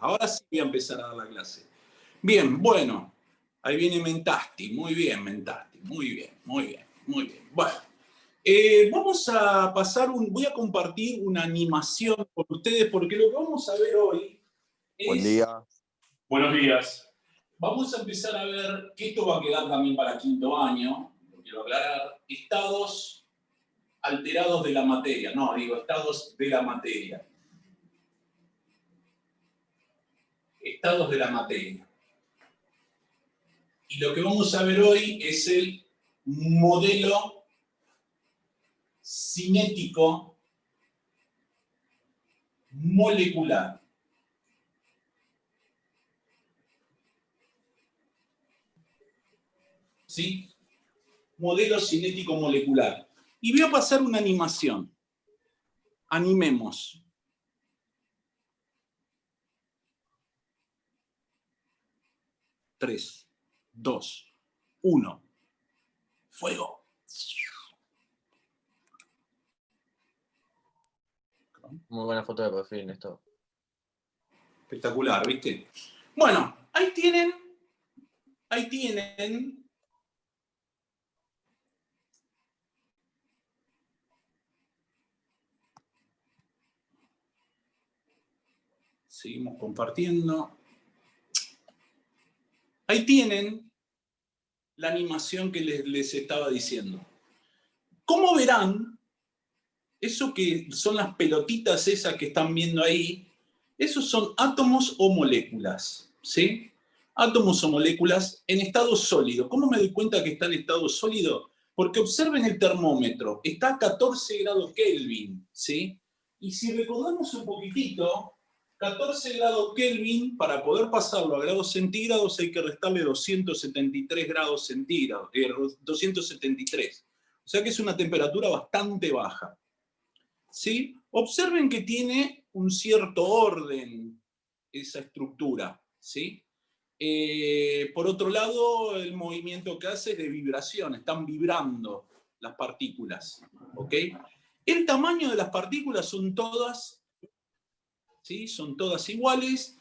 Ahora sí voy a empezar a dar la clase. Bien, bueno. Ahí viene Mentasti. Muy bien, Mentasti. Muy bien, muy bien, muy bien. Bueno. Vamos a pasar voy a compartir una animación con ustedes porque lo que vamos a ver hoy es... Buen día. Buenos días. Vamos a empezar a ver que esto va a quedar también para quinto año, lo quiero aclarar, estados alterados de la materia. No, digo estados de la materia. Estados de la materia. Y lo que vamos a ver hoy es el modelo cinético molecular. ¿Sí? Modelo cinético molecular. Y voy a pasar una animación. Animemos. Tres, dos, uno. Fuego. Muy buena foto de perfil, esto. Espectacular, ¿viste? Bueno, ahí tienen. Seguimos compartiendo. Ahí tienen la animación que les estaba diciendo. Como verán, eso que son las pelotitas esas que están viendo ahí, esos son átomos o moléculas, ¿sí? Átomos o moléculas en estado sólido. ¿Cómo me doy cuenta que está en estado sólido? Porque observen el termómetro, está a 14 grados Kelvin, ¿sí? Y si recordamos un poquitito, 14 grados Kelvin, para poder pasarlo a grados centígrados hay que restarle 273 grados centígrados, 273. O sea que es una temperatura bastante baja. ¿Sí? Observen que tiene un cierto orden esa estructura, ¿sí? Por otro lado, el movimiento que hace es de vibración, están vibrando las partículas, ¿ok? El tamaño de las partículas son todas, ¿sí? Son todas iguales.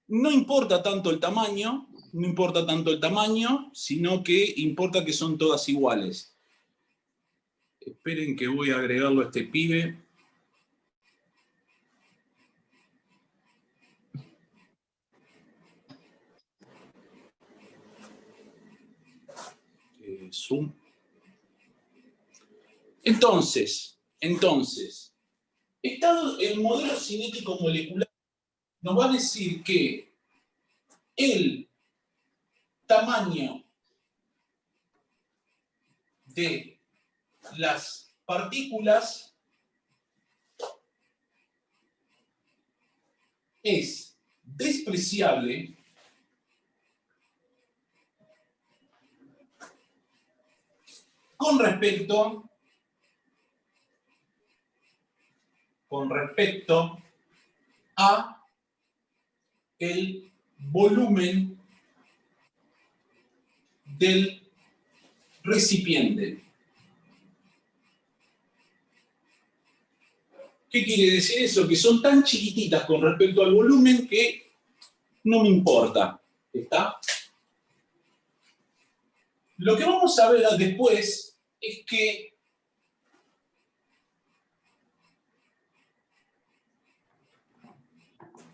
No importa tanto el tamaño, sino que importa que son todas iguales. Esperen que voy a agregarlo a este pibe. Zoom. Entonces, el modelo cinético molecular nos va a decir que el tamaño de las partículas es despreciable con respecto a el volumen del recipiente. ¿Qué quiere decir eso? Que son tan chiquititas con respecto al volumen que no me importa. ¿Está? Lo que vamos a ver después es que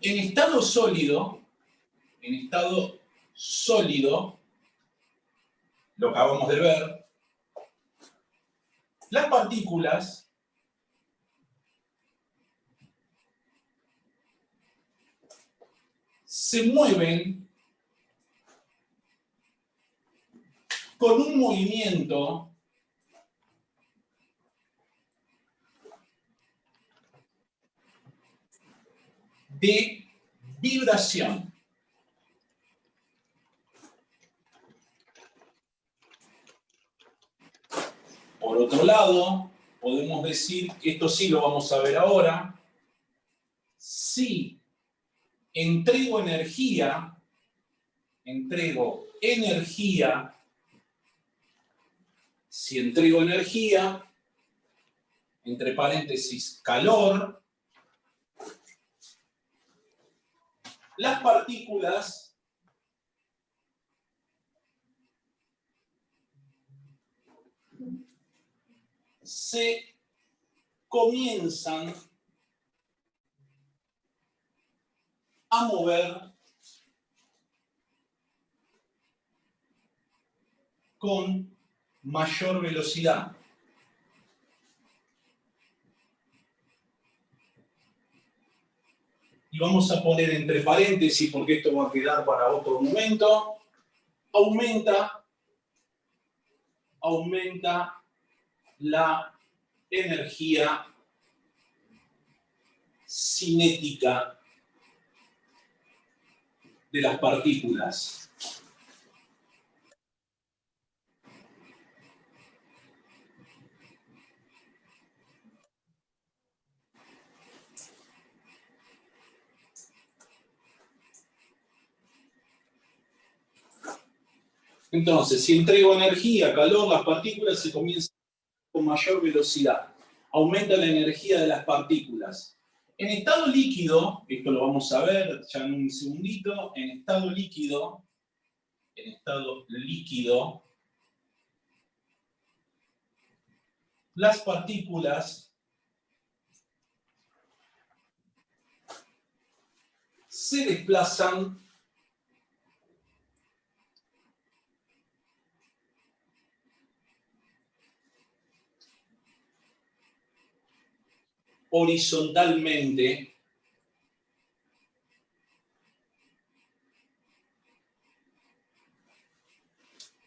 en estado sólido, lo que acabamos de ver, las partículas se mueven con un movimiento de vibración. Por otro lado, podemos decir que esto sí lo vamos a ver ahora. Si entrego energía, si entrego energía, entre paréntesis, calor, las partículas se comienzan a mover con mayor velocidad. Y vamos a poner entre paréntesis, porque esto va a quedar para otro momento, aumenta la energía cinética de las partículas. Entonces, si entrego energía, calor, las partículas se comienzan con mayor velocidad. Aumenta la energía de las partículas. En estado líquido, esto lo vamos a ver ya en un segundito, en estado líquido, las partículas se desplazan horizontalmente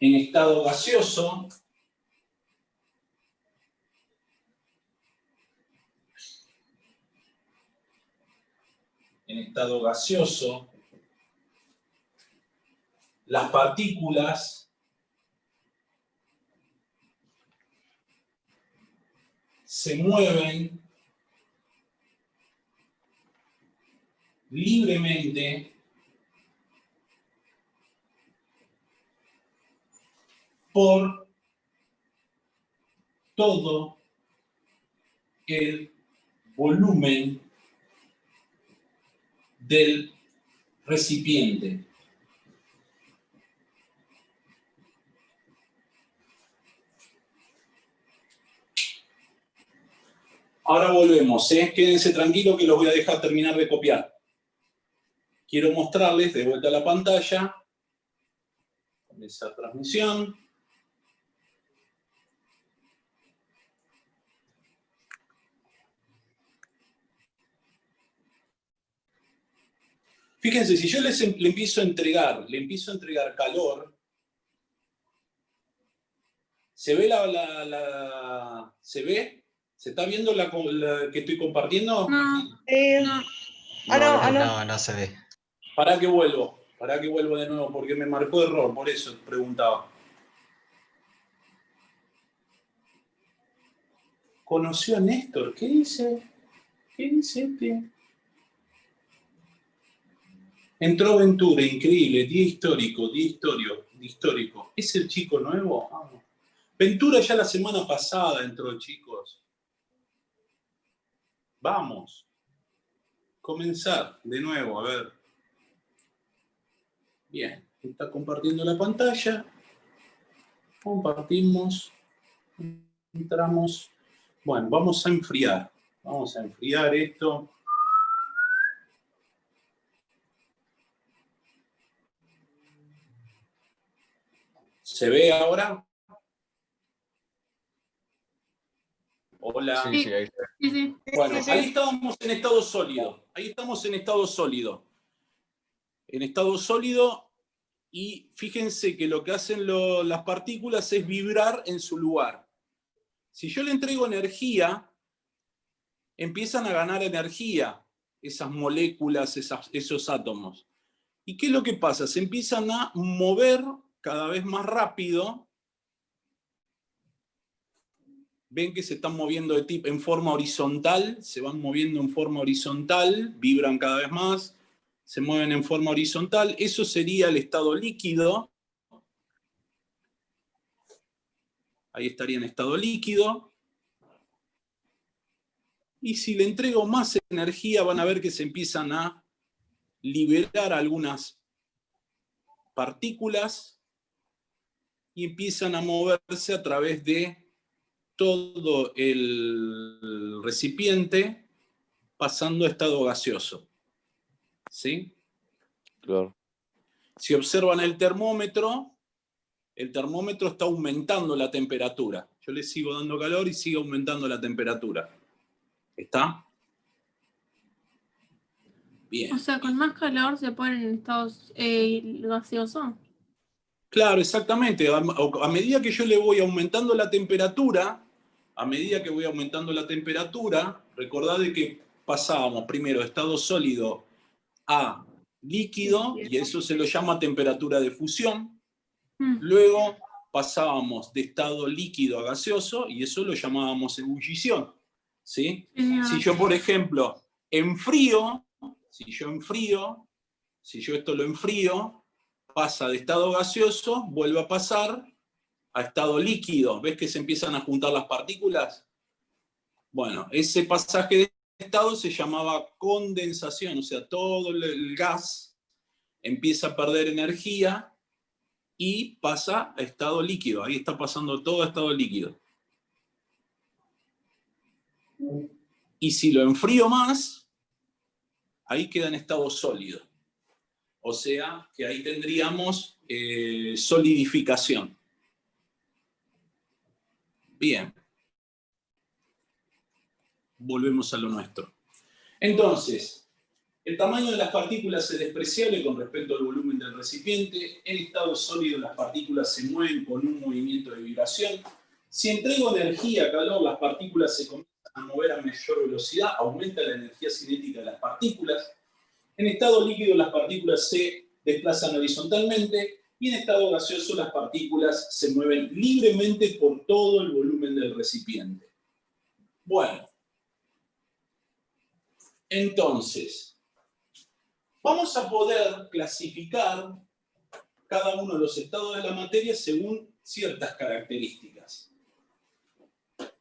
en estado gaseoso, las partículas se mueven libremente por todo el volumen del recipiente. Ahora volvemos, quédense tranquilos que los voy a dejar terminar de copiar. Quiero mostrarles de vuelta a la pantalla con esa transmisión. Fíjense, si yo le empiezo a entregar calor, ¿se ve ¿se ve? ¿Se está viendo la que estoy compartiendo? No. No se ve. Para que vuelvo de nuevo, porque me marcó error, por eso preguntaba. ¿Conoció a Néstor? ¿Qué dice? ¿Qué dice este? Entró Ventura, increíble, día histórico. ¿Es el chico nuevo? Ah, no. Ventura ya la semana pasada entró, chicos. Vamos. Comenzar de nuevo, a ver. Bien, está compartiendo la pantalla. Compartimos. Entramos. Bueno, vamos a enfriar. Vamos a enfriar esto. ¿Se ve ahora? Hola. Sí, ahí está. Sí. Bueno, ahí estábamos en estado sólido. En estado sólido, y fíjense que lo que hacen las partículas es vibrar en su lugar. Si yo le entrego energía, empiezan a ganar energía esas moléculas, esos átomos. ¿Y qué es lo que pasa? Se empiezan a mover cada vez más rápido. Ven que se están moviendo en forma horizontal, se van moviendo en forma horizontal, vibran cada vez más, se mueven en forma horizontal. Eso sería el estado líquido. Ahí estaría en estado líquido. Y si le entrego más energía, van a ver que se empiezan a liberar algunas partículas y empiezan a moverse a través de todo el recipiente, pasando a estado gaseoso. ¿Sí? Claro. Si observan el termómetro está aumentando la temperatura. Yo le sigo dando calor y sigue aumentando la temperatura. ¿Está? Bien. O sea, con más calor se ponen en estados gaseosos. Claro, exactamente. A medida que yo le voy aumentando la temperatura, recordad de que pasábamos primero de estado sólido a líquido, y eso se lo llama temperatura de fusión. Luego pasábamos de estado líquido a gaseoso, y eso lo llamábamos ebullición. ¿Sí? Si yo, por ejemplo, enfrío, si yo esto lo enfrío, pasa de estado gaseoso, vuelve a pasar a estado líquido. ¿Ves que se empiezan a juntar las partículas? Bueno, ese pasaje de estado se llamaba condensación, o sea, todo el gas empieza a perder energía y pasa a estado líquido. Ahí está pasando todo a estado líquido. Y si lo enfrío más, ahí queda en estado sólido. O sea, que ahí tendríamos solidificación. Bien. Volvemos a lo nuestro. Entonces, el tamaño de las partículas es despreciable con respecto al volumen del recipiente. En estado sólido las partículas se mueven con un movimiento de vibración. Si entrego energía, calor, las partículas se comienzan a mover a mayor velocidad, aumenta la energía cinética de las partículas. En estado líquido las partículas se desplazan horizontalmente y en estado gaseoso las partículas se mueven libremente por todo el volumen del recipiente. Bueno, entonces, vamos a poder clasificar cada uno de los estados de la materia según ciertas características.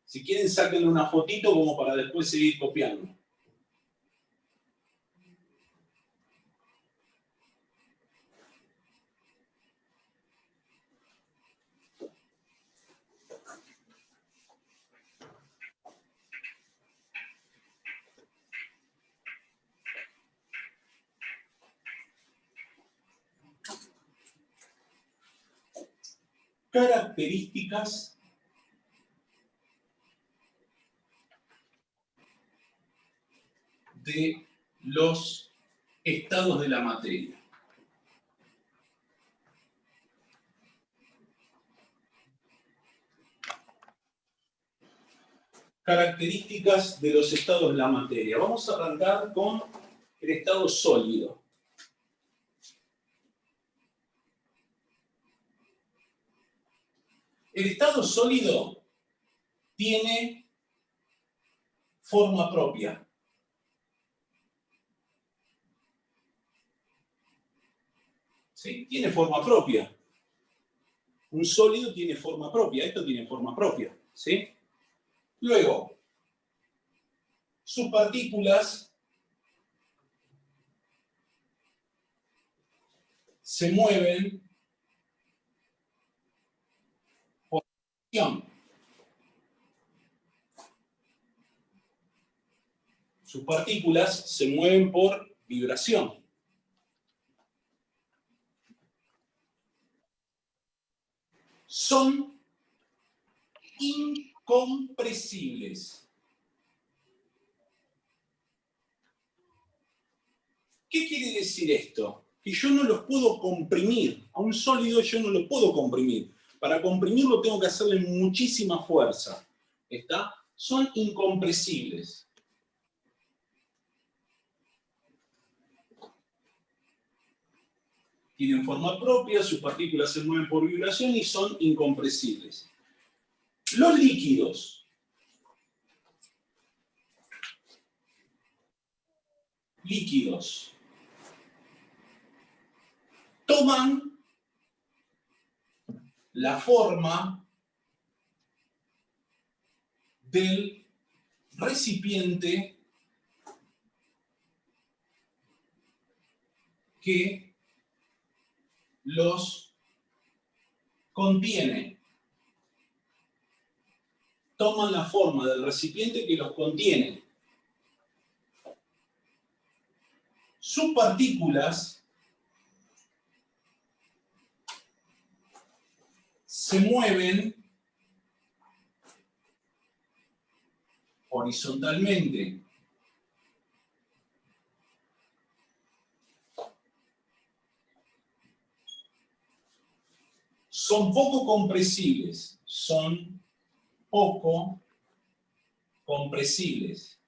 Si quieren, sáquenle una fotito como para después seguir copiando. Características de los estados de la materia. Características de los estados de la materia. Vamos a arrancar con el estado sólido. El estado sólido tiene forma propia. ¿Sí? Tiene forma propia. Un sólido tiene forma propia. Esto tiene forma propia. ¿Sí? Luego, sus partículas se mueven por vibración. Sus partículas se mueven por vibración. Son incompresibles. ¿Qué quiere decir esto? Que yo no los puedo comprimir. A un sólido yo no lo puedo comprimir. Para comprimirlo tengo que hacerle muchísima fuerza. ¿Está? Son incompresibles. Tienen forma propia, sus partículas se mueven por vibración y son incompresibles. Los líquidos. Líquidos. Toman la forma del recipiente que los contiene. Toman la forma del recipiente que los contiene. Sus partículas se mueven horizontalmente. Son poco compresibles. Son poco compresibles.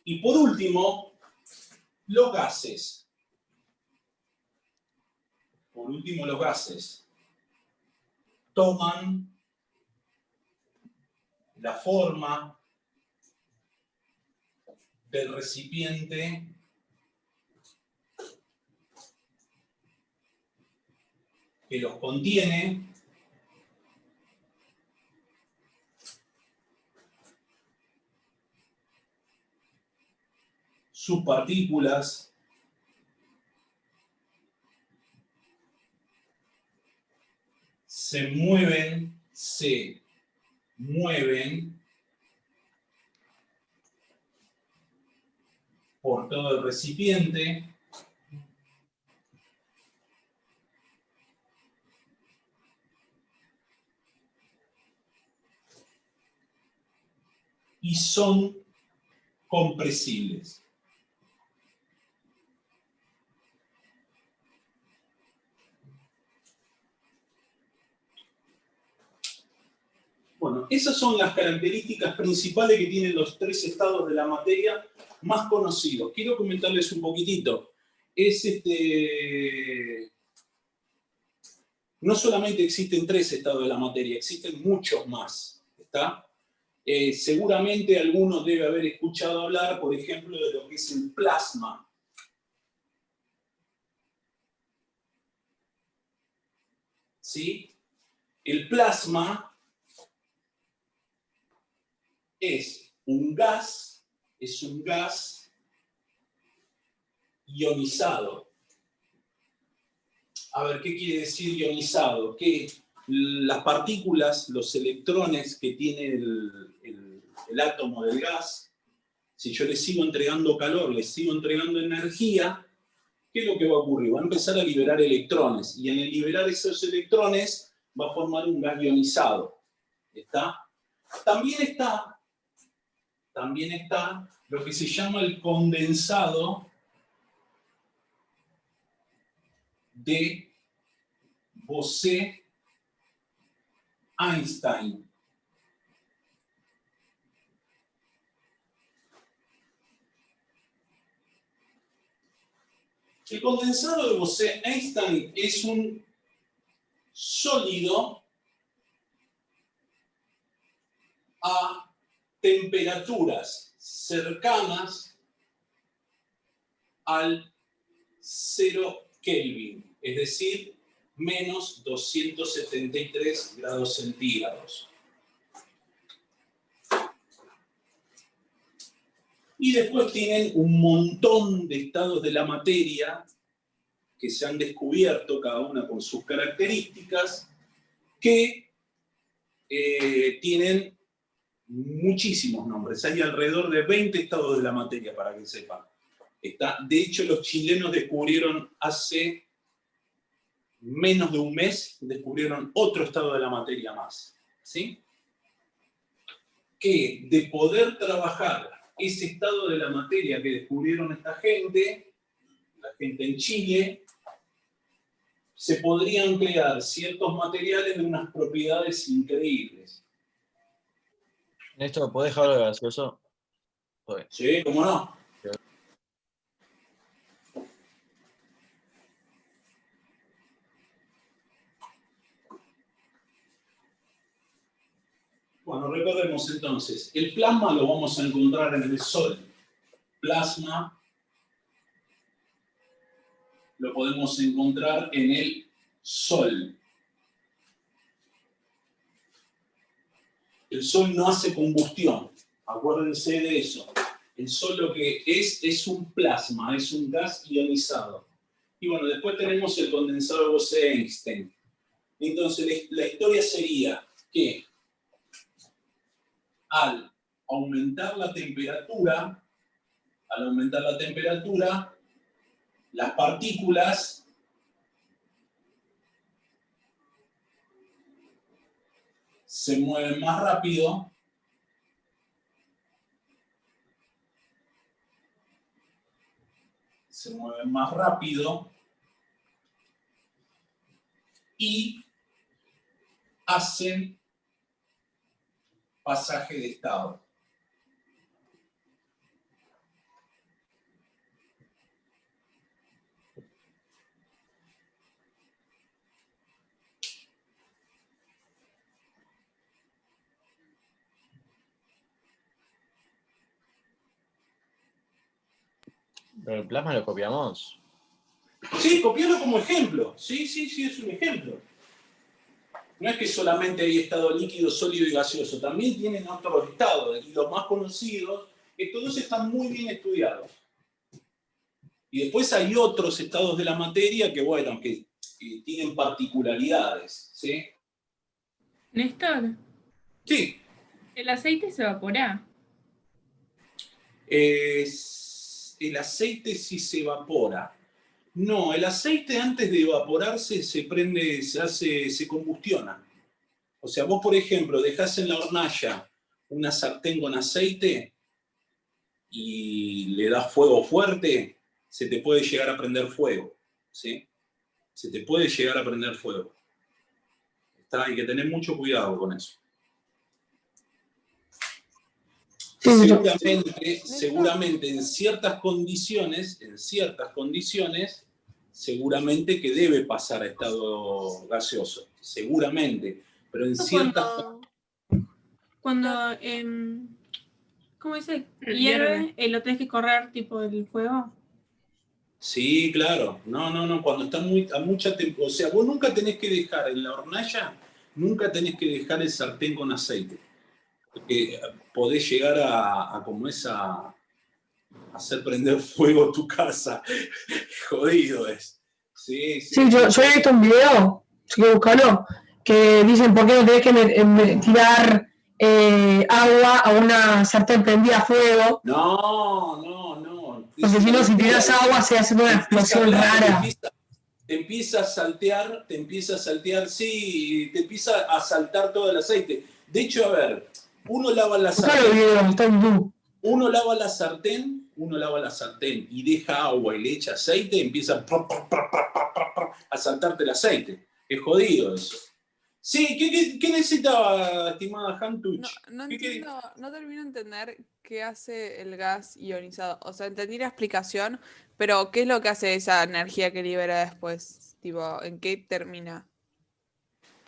Y por último, los gases. Por último, los gases toman la forma del recipiente que los contiene sus partículas se mueven por todo el recipiente y son compresibles. Bueno, esas son las características principales que tienen los tres estados de la materia más conocidos. Quiero comentarles un poquitito. No solamente existen tres estados de la materia, existen muchos más. ¿Está? Seguramente algunos deben haber escuchado hablar, por ejemplo, de lo que es el plasma. ¿Sí? El plasma es un gas ionizado. A ver, ¿qué quiere decir ionizado? Que las partículas, los electrones que tiene el átomo del gas, si yo les sigo entregando calor, les sigo entregando energía, ¿qué es lo que va a ocurrir? Va a empezar a liberar electrones, y en el liberar esos electrones va a formar un gas ionizado. ¿Está? También está lo que se llama el condensado de Bose-Einstein. El condensado de Bose-Einstein es un sólido a temperaturas cercanas al 0 Kelvin, es decir, menos 273 grados centígrados. Y después tienen un montón de estados de la materia que se han descubierto, cada una con sus características, que tienen muchísimos nombres. Hay alrededor de 20 estados de la materia, para que sepan. De hecho, los chilenos descubrieron hace menos de un mes, descubrieron otro estado de la materia más. ¿Sí? Que de poder trabajar ese estado de la materia que descubrieron esta gente, la gente en Chile, se podrían crear ciertos materiales de unas propiedades increíbles. Néstor, ¿podés dejar algo gaseoso? Sí, ¿cómo no? Bueno, recordemos entonces, el plasma lo vamos a encontrar en el Sol. Plasma lo podemos encontrar en el Sol. El Sol no hace combustión. Acuérdense de eso. El Sol lo que es un plasma, es un gas ionizado. Y bueno, después tenemos el condensador Bose-Einstein. Entonces, la historia sería que al aumentar la temperatura, las partículas se mueven más rápido y hacen pasaje de estado. ¿Pero el plasma lo copiamos? Sí, copiarlo como ejemplo. Sí, es un ejemplo. No es que solamente hay estado líquido, sólido y gaseoso, también tienen otros estados, y los más conocidos, que todos están muy bien estudiados. Y después hay otros estados de la materia que, bueno, que tienen particularidades, ¿sí? Néstor, Sí. el aceite se evapora. El aceite sí se evapora. No, el aceite antes de evaporarse se prende, se combustiona. O sea, vos, por ejemplo, dejás en la hornalla una sartén con aceite y le das fuego fuerte, se te puede llegar a prender fuego, ¿sí? Se te puede llegar a prender fuego. Hay que tener mucho cuidado con eso. Seguramente en ciertas condiciones, seguramente que debe pasar a estado gaseoso, seguramente, pero en ciertas... Cuando ¿cómo dice? Hierve, lo tenés que correr tipo el fuego. Sí, claro. No, cuando está a mucha temperatura, o sea, vos nunca tenés que dejar en la hornalla, nunca tenés que dejar el sartén con aceite, porque podés llegar a hacer prender fuego tu casa. Jodido es. Sí, yo he visto un video, si que buscarlo, que dicen por qué no tenés que tirar agua a una sartén prendida a fuego. No. Porque si no, si tirás agua se hace una explosión rara. Te empieza a saltear, sí, te empieza a saltar todo el aceite. De hecho, a ver, uno lava la sartén y deja agua y le echa aceite, empieza a saltarte el aceite. Es jodido eso. Sí, ¿qué necesitaba, estimada Hantuch? No entiendo, no termino de entender qué hace el gas ionizado. O sea, entendí la explicación, pero ¿qué es lo que hace esa energía que libera después? Tipo, ¿en qué termina?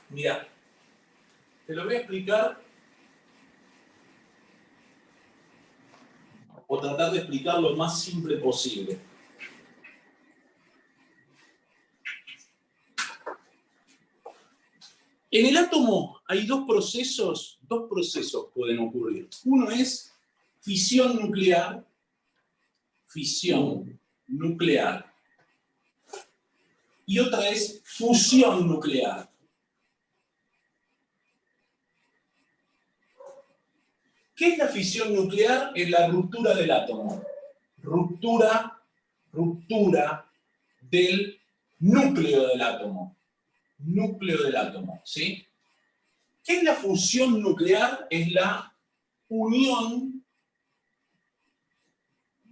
Mira, te lo voy a explicar o tratar de explicar lo más simple posible. En el átomo hay dos procesos pueden ocurrir. Uno es fisión nuclear. Y otra es fusión nuclear. ¿Qué es la fisión nuclear? Es la ruptura del átomo. Ruptura del núcleo del átomo. ¿Sí? ¿Qué es la fusión nuclear? Es la unión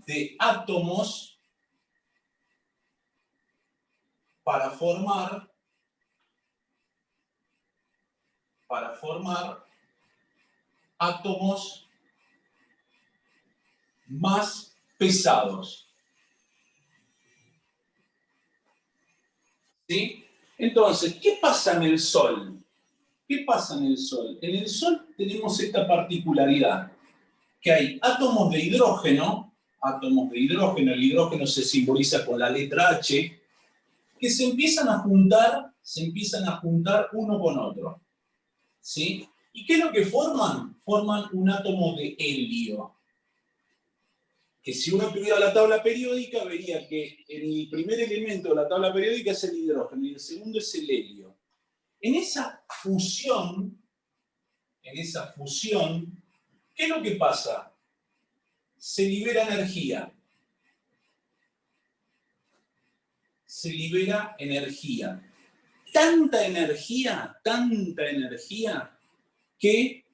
de átomos para formar átomos más pesados. ¿Sí? Entonces, ¿qué pasa en el Sol? En el Sol tenemos esta particularidad, que hay átomos de hidrógeno, el hidrógeno se simboliza con la letra H, que se empiezan a juntar uno con otro. ¿Sí? ¿Y qué es lo que forman? Forman un átomo de helio. Que si uno tuviera la tabla periódica, vería que el primer elemento de la tabla periódica es el hidrógeno y el segundo es el helio. En esa fusión, ¿qué es lo que pasa? Se libera energía. Se libera energía. Tanta energía, que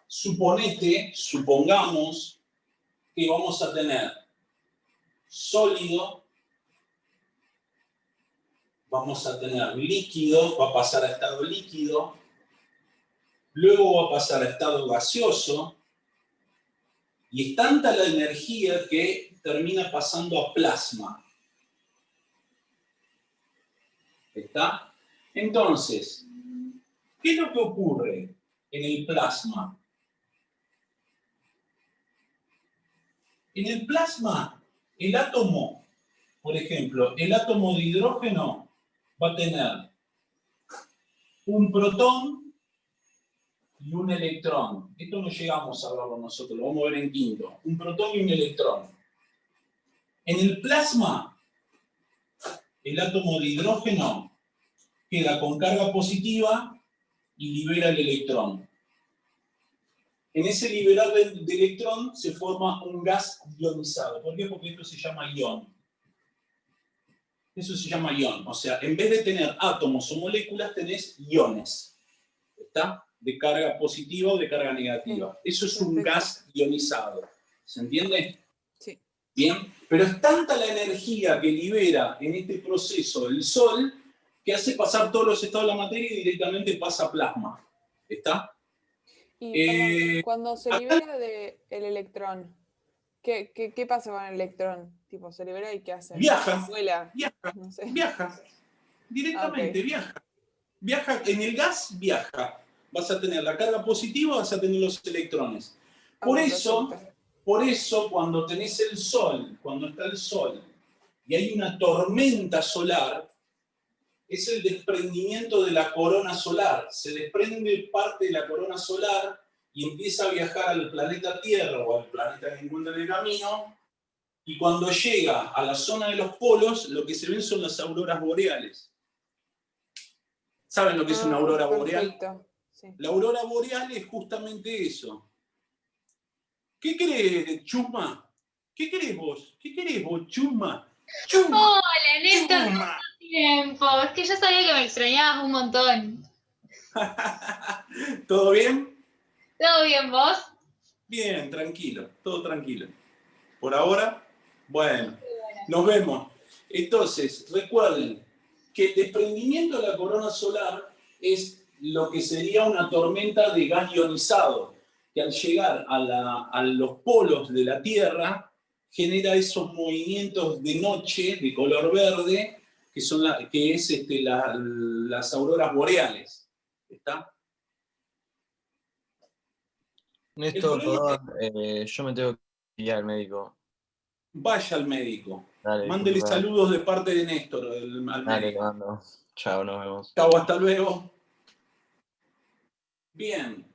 supongamos que vamos a tener sólido, vamos a tener líquido, va a pasar a estado líquido, luego va a pasar a estado gaseoso, y es tanta la energía que termina pasando a plasma. ¿Está? Entonces, ¿qué es lo que ocurre en el plasma? En el plasma, el átomo, por ejemplo, el átomo de hidrógeno va a tener un protón y un electrón. Esto no llegamos a verlo nosotros, lo vamos a ver en quinto. Un protón y un electrón. En el plasma, el átomo de hidrógeno queda con carga positiva y libera el electrón. En ese liberar de electrón se forma un gas ionizado. ¿Por qué? Porque esto se llama ion. Eso se llama ion. O sea, en vez de tener átomos o moléculas, tenés iones. ¿Está? De carga positiva o de carga negativa. Eso es un gas ionizado. ¿Se entiende? Sí. Bien. Pero es tanta la energía que libera en este proceso el Sol que hace pasar todos los estados de la materia y directamente pasa a plasma. ¿Está? Y perdón, cuando se libera el electrón, ¿qué pasa con el electrón? Tipo, se libera y ¿qué hace? Viaja. Vuela. Viaja. No sé. Viaja. Directamente, viaja. Viaja, en el gas viaja. Vas a tener la carga positiva, vas a tener los electrones. Por eso, cuando tenés el Sol, cuando está el Sol, y hay una tormenta solar, es el desprendimiento de la corona solar. Se desprende parte de la corona solar y empieza a viajar al planeta Tierra o al planeta que encuentra en el camino, y cuando llega a la zona de los polos, lo que se ven son las auroras boreales. ¿Saben lo que es una aurora boreal? Sí. La aurora boreal es justamente eso. ¿Qué querés, Chuma? ¿Qué querés vos? ¿Qué querés vos, Chuma? ¡Chuma! Hola, Néstor, ¡Chuma! ¿cuánto tiempo? Es que yo sabía que me extrañabas un montón. ¿Todo bien? ¿Todo bien vos? Bien, tranquilo, todo tranquilo. Por ahora, bueno, nos vemos. Entonces, recuerden que el desprendimiento de la corona solar es lo que sería una tormenta de gas ionizado, que al llegar a los polos de la Tierra genera esos movimientos de noche de color verde, que es las auroras boreales. ¿Está? Néstor, perdón, yo me tengo que ir al médico. Vaya al médico. Dale, Mándele disculpa. saludos de parte de Néstor al Dale, médico. le mando. Chao, nos vemos. Chau, hasta luego. Bien.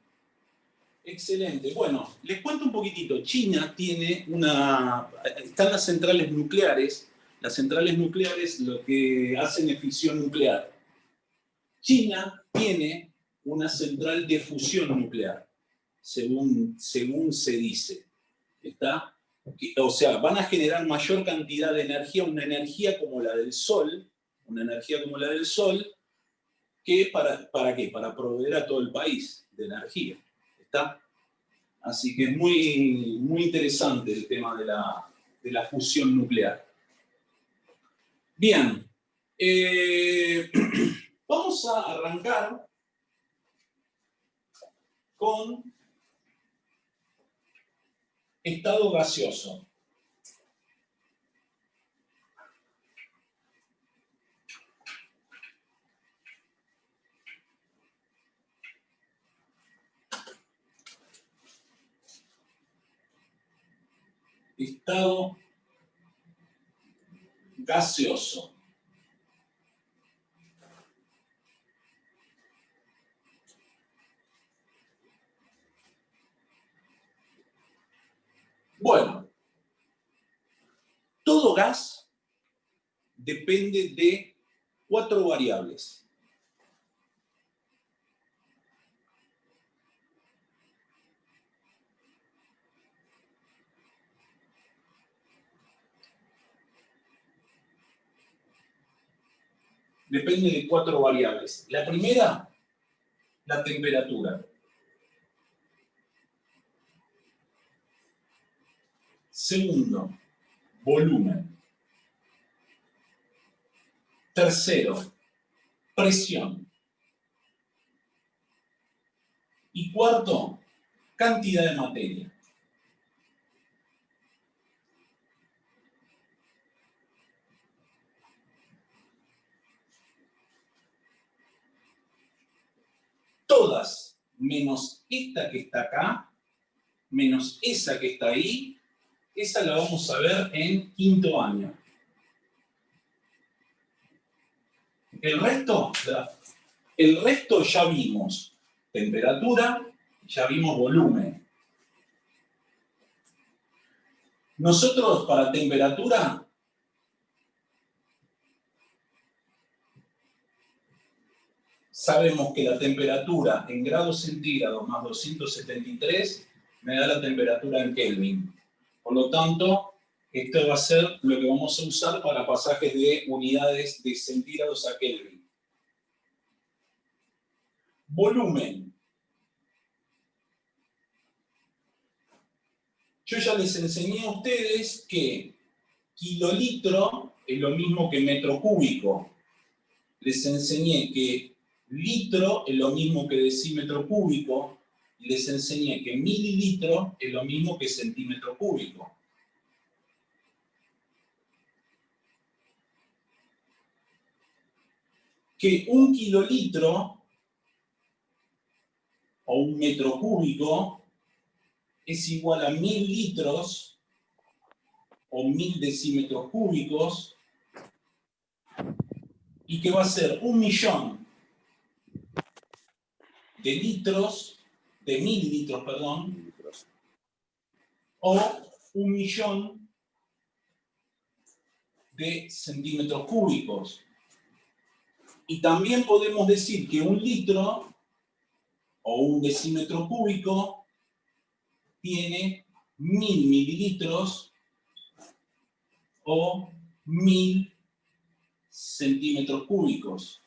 Excelente. Bueno, les cuento un poquitito. China tiene están las centrales nucleares. Las centrales nucleares lo que hacen es fisión nuclear. China tiene una central de fusión nuclear, según se dice. ¿Está? O sea, van a generar mayor cantidad de energía, una energía como la del Sol, que ¿para qué? Para proveer a todo el país de energía. ¿Está? Así que es muy, muy interesante el tema de la fusión nuclear. Bien, vamos a arrancar con estado gaseoso. Estado gaseoso. Bueno, todo gas depende de 4 variables. Depende de 4 variables. La primera, la temperatura. Segundo, volumen. Tercero, presión. Y cuarto, cantidad de materia. Todas, menos esta que está acá, menos esa que está ahí, esa la vamos a ver en quinto año. El resto ya vimos temperatura, ya vimos volumen. Nosotros para temperatura sabemos que la temperatura en grados centígrados más 273 me da la temperatura en Kelvin. Por lo tanto, esto va a ser lo que vamos a usar para pasajes de unidades de centígrados a Kelvin. Volumen. Yo ya les enseñé a ustedes que kilolitro es lo mismo que metro cúbico. Les enseñé que litro es lo mismo que decímetro cúbico. Y les enseñé que mililitro es lo mismo que centímetro cúbico. Que un kilolitro o un metro cúbico es igual a 1000 litros o 1000 decímetros cúbicos y que va a ser 1.000.000 de litros, de mililitros, perdón, o 1.000.000 de centímetros cúbicos. Y también podemos decir que un litro o un decímetro cúbico tiene 1000 mililitros o 1000 centímetros cúbicos.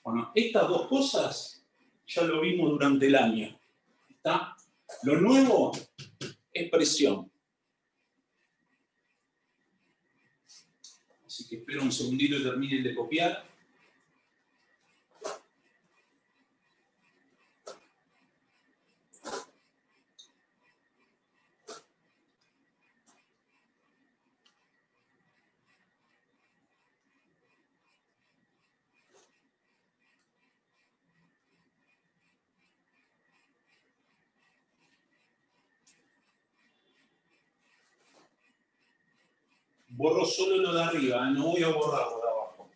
Bueno, estas dos cosas ya lo vimos durante el año. ¿Está? Lo nuevo es presión. Así que espero un segundito y terminen de copiar. Borro solo lo de arriba, no voy a borrar lo de abajo.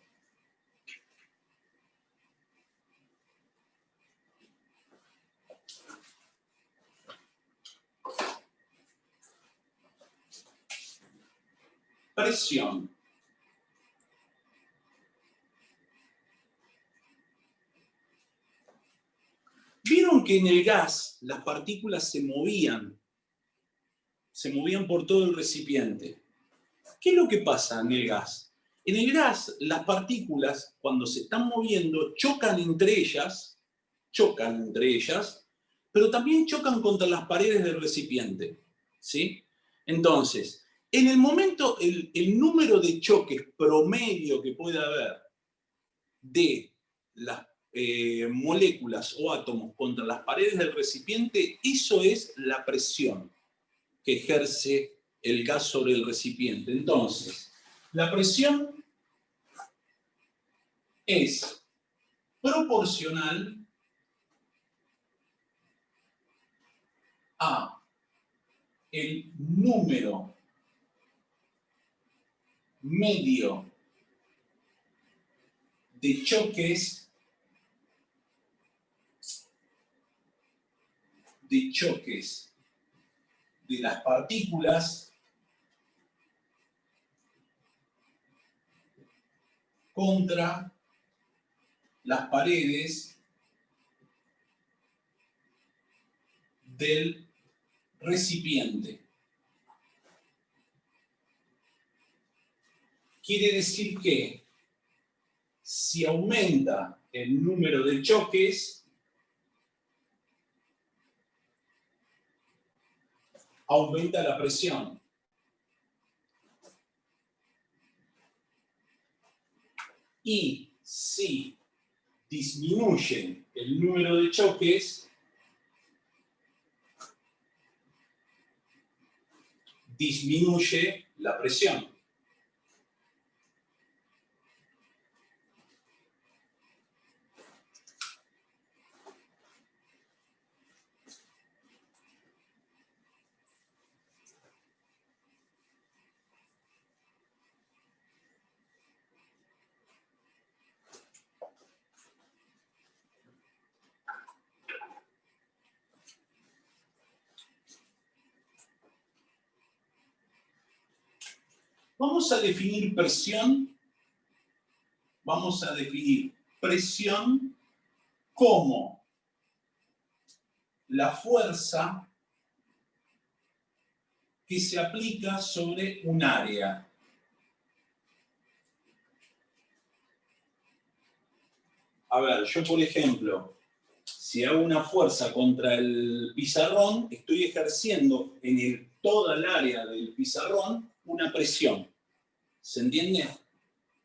Presión. ¿Vieron que en el gas las partículas se movían por todo el recipiente? ¿Qué es lo que pasa en el gas? En el gas, las partículas, cuando se están moviendo, chocan entre ellas, pero también chocan contra las paredes del recipiente, ¿sí? Entonces, en el momento, el número de choques promedio que puede haber de las moléculas o átomos contra las paredes del recipiente, eso es la presión que ejerce el gas sobre el recipiente. Entonces, la presión es proporcional a el número medio de choques de las partículas contra las paredes del recipiente. Quiere decir que si aumenta el número de choques, aumenta la presión. Y si disminuye el número de choques, disminuye la presión. Vamos a definir presión. Vamos a definir presión como la fuerza que se aplica sobre un área. A ver, yo por ejemplo, si hago una fuerza contra el pizarrón, estoy ejerciendo en toda el área del pizarrón una presión. ¿Se entiende?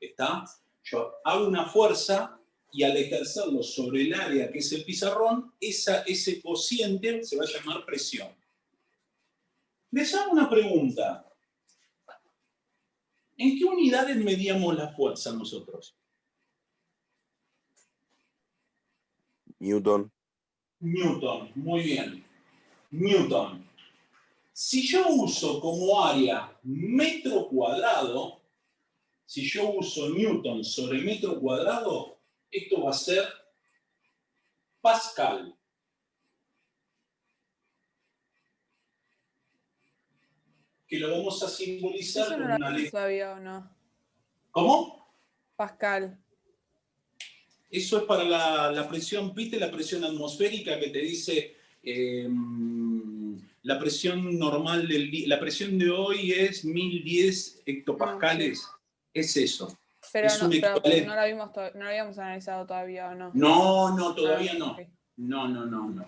¿Está? Yo hago una fuerza y al ejercerlo sobre el área que es el pizarrón, ese cociente se va a llamar presión. Les hago una pregunta. ¿En qué unidades medíamos la fuerza nosotros? Newton. Newton, muy bien. Newton. Si yo uso como área metro cuadrado, si yo uso Newton sobre metro cuadrado, esto va a ser Pascal. Que lo vamos a simbolizar ¿Eso no con lo una vimos letra. todavía o no? ¿Cómo? Pascal. Eso es para la presión, ¿viste? La presión atmosférica que te dice la presión normal, la presión de hoy es 1010 hectopascales. Ah, sí. Es eso. Pero, Es no, un pero equivalente. no lo habíamos analizado todavía o no. No, todavía no. Ok. No.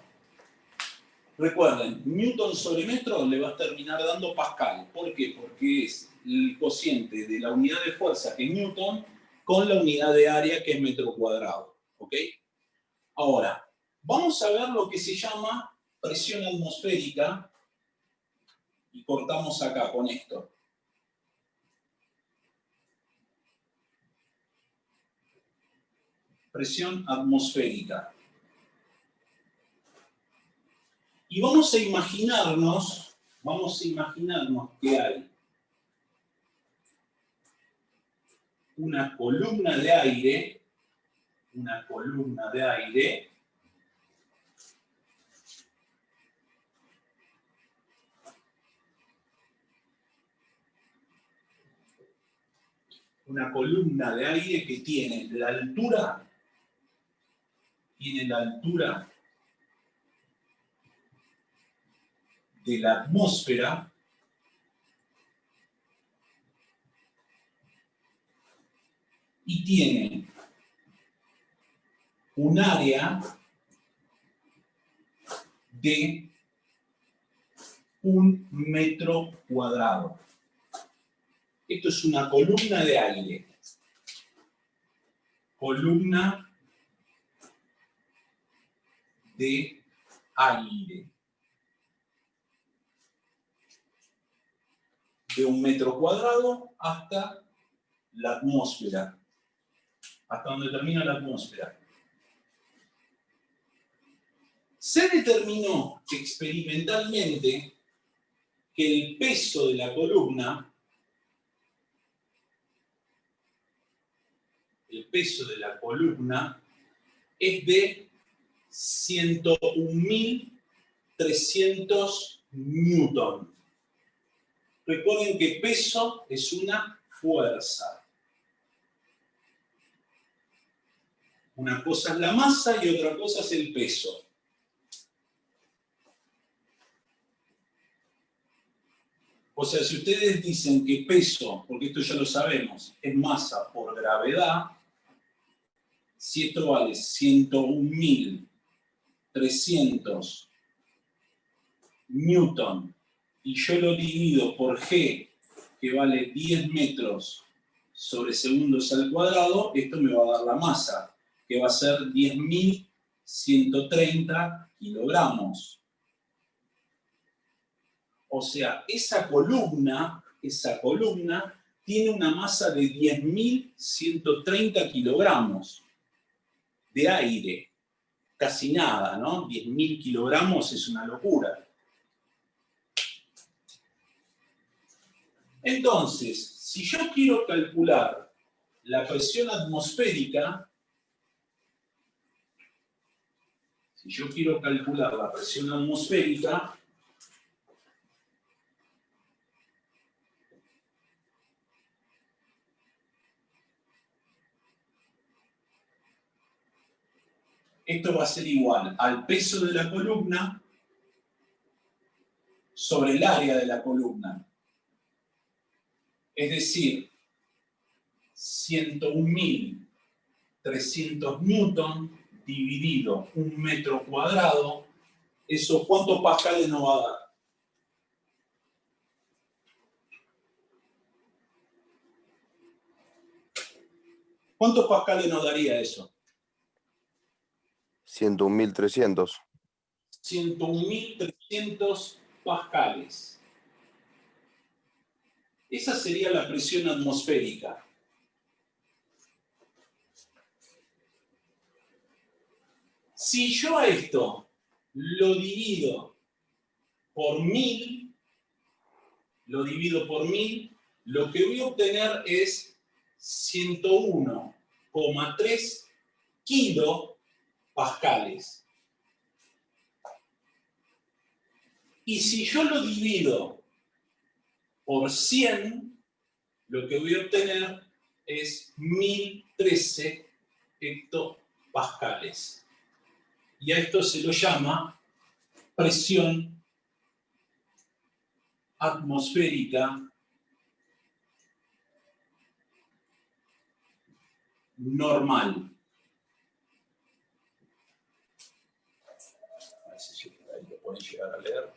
Recuerden, Newton sobre metro le va a terminar dando Pascal. ¿Por qué? Porque es el cociente de la unidad de fuerza, que es Newton, con la unidad de área, que es metro cuadrado. ¿Ok? Ahora, vamos a ver lo que se llama presión atmosférica y cortamos acá con esto. Presión atmosférica. Y vamos a imaginarnos que hay una columna de aire, una columna de aire que tiene la altura de la atmósfera y tiene un área de 1 metro cuadrado. Esto es una columna de aire. Columna de aire. De 1 metro cuadrado hasta la atmósfera. hasta donde termina la atmósfera. Se determinó experimentalmente que el peso de la columna, es de 101.300 newton. Recuerden que peso es una fuerza. Una cosa es la masa y otra cosa es el peso. O sea, si ustedes dicen que peso, porque esto ya lo sabemos, es masa por gravedad, si esto vale 101.300 newton y yo lo divido por G, que vale 10 metros sobre segundos al cuadrado, esto me va a dar la masa, que va a ser 10.130 kilogramos. O sea, esa columna tiene una masa de 10.130 kilogramos de aire. Casi nada, ¿no? 10.000 kilogramos es una locura. Entonces, si yo quiero calcular la presión atmosférica, esto va a ser igual al peso de la columna sobre el área de la columna. Es decir, 101.300 newton dividido 1 metro cuadrado, ¿eso cuántos pascales nos va a dar? ¿Cuántos pascales nos daría eso? 101.300. 101.300 pascales. Esa sería la presión atmosférica. Si yo a esto lo divido por 1000, lo que voy a obtener es 101,3 kilopascales. Y si yo lo divido por 100, lo que voy a obtener es 1013 hectopascales. Y a esto se lo llama presión atmosférica normal. A ver si ahí lo pueden llegar a leer.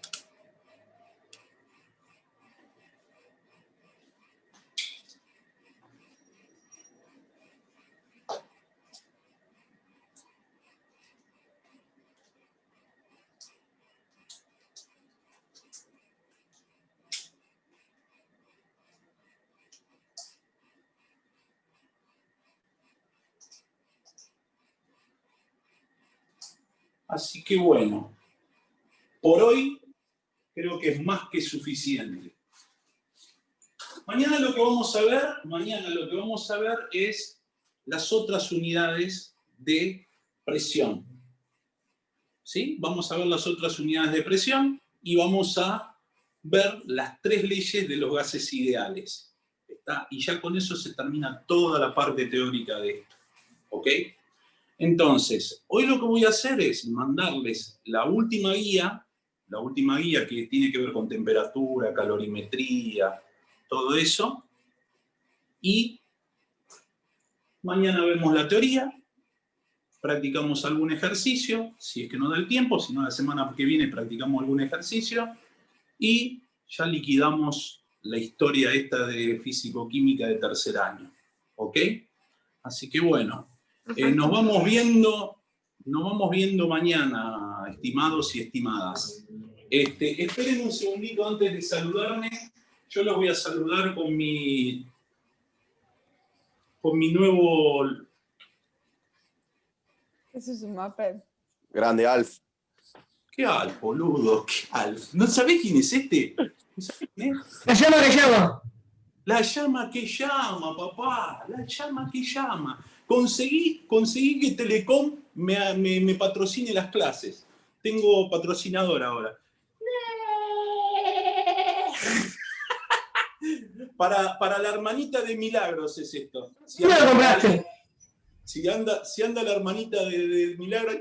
Así que bueno, por hoy creo que es más que suficiente. Mañana lo que vamos a ver es las otras unidades de presión. ¿Sí? Vamos a ver las otras unidades de presión y vamos a ver las 3 leyes de los gases ideales. ¿Está? Y ya con eso se termina toda la parte teórica de esto. ¿Ok? Entonces, hoy lo que voy a hacer es mandarles la última guía que tiene que ver con temperatura, calorimetría, todo eso, y mañana vemos la teoría, practicamos algún ejercicio, si es que no da el tiempo, si no la semana que viene practicamos algún ejercicio, y ya liquidamos la historia esta de físico-química de tercer año. ¿Ok? Así que bueno. Nos vamos viendo mañana, estimados y estimadas. Esperen un segundito antes de saludarme. Yo los voy a saludar con mi nuevo Eso es un Muppet. Grande, Alf. ¿Qué Alf, boludo? ¿Qué Alf? ¿No sabés quién es este? ¿No sabés quién es? La llama que llama. La llama que llama, papá. La llama que llama. Conseguí que Telecom me patrocine las clases. Tengo patrocinador ahora. Para la hermanita de Milagros es esto. Si ¿Dónde lo compraste? Si anda la hermanita de Milagros.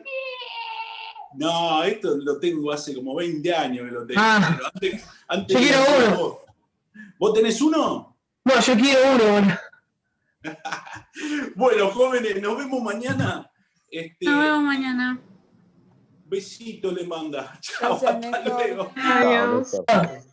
No, esto lo tengo hace como 20 años que lo tengo. Ah. Pero antes Yo quiero uno. ¿Vos tenés uno? No, yo quiero uno, boludo. Bueno, jóvenes, nos vemos mañana. Nos vemos mañana. Besito le manda. Chao, Gracias, hasta Néstor. luego. Adiós. Chao, Néstor.